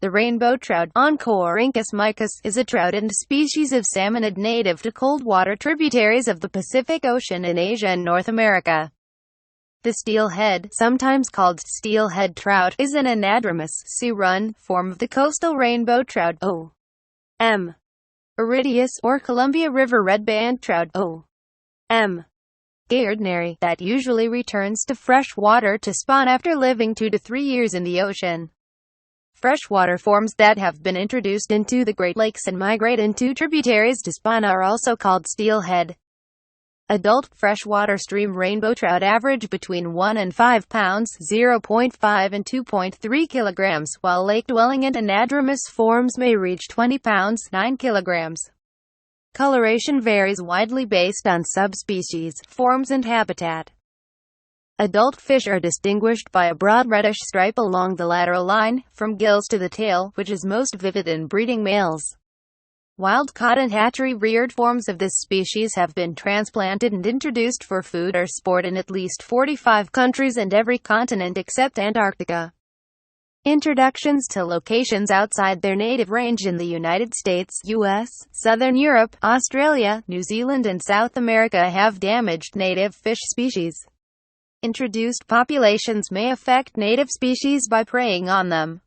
The rainbow trout, Oncorhynchus micus, is a trout-and species of salmonid native to cold-water tributaries of the Pacific Ocean in Asia and North America. The steelhead, sometimes called steelhead trout, is an anadromous, sea-run form of the coastal rainbow trout, O.M. irideus, or Columbia River redband trout, O.M. gairdneri, that usually returns to fresh water to spawn after living 2 to 3 years in the ocean. Freshwater forms that have been introduced into the Great Lakes and migrate into tributaries to spawn are also called steelhead. Adult freshwater stream rainbow trout average between 1 and 5 pounds (0.5 and 2.3 kilograms), while lake-dwelling and anadromous forms may reach 20 pounds (9 kilograms). Coloration varies widely based on subspecies, forms and habitat. Adult fish are distinguished by a broad reddish stripe along the lateral line, from gills to the tail, which is most vivid in breeding males. Wild-caught and hatchery-reared forms of this species have been transplanted and introduced for food or sport in at least 45 countries and every continent except Antarctica. Introductions to locations outside their native range in the United States, U.S., Southern Europe, Australia, New Zealand and South America have damaged native fish species. Introduced populations may affect native species by preying on them,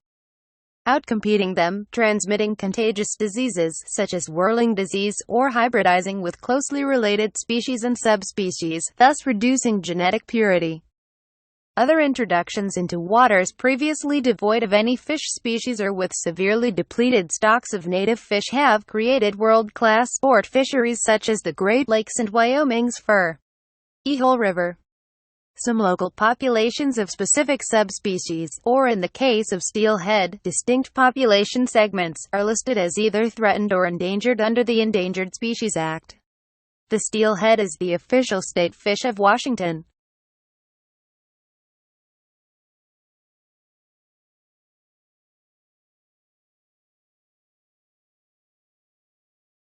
outcompeting them, transmitting contagious diseases, such as whirling disease, or hybridizing with closely related species and subspecies, thus reducing genetic purity. Other introductions into waters previously devoid of any fish species or with severely depleted stocks of native fish have created world-class sport fisheries such as the Great Lakes and Wyoming's Fur-Ehole River. Some local populations of specific subspecies, or in the case of steelhead, distinct population segments, are listed as either threatened or endangered under the Endangered Species Act. The steelhead is the official state fish of Washington.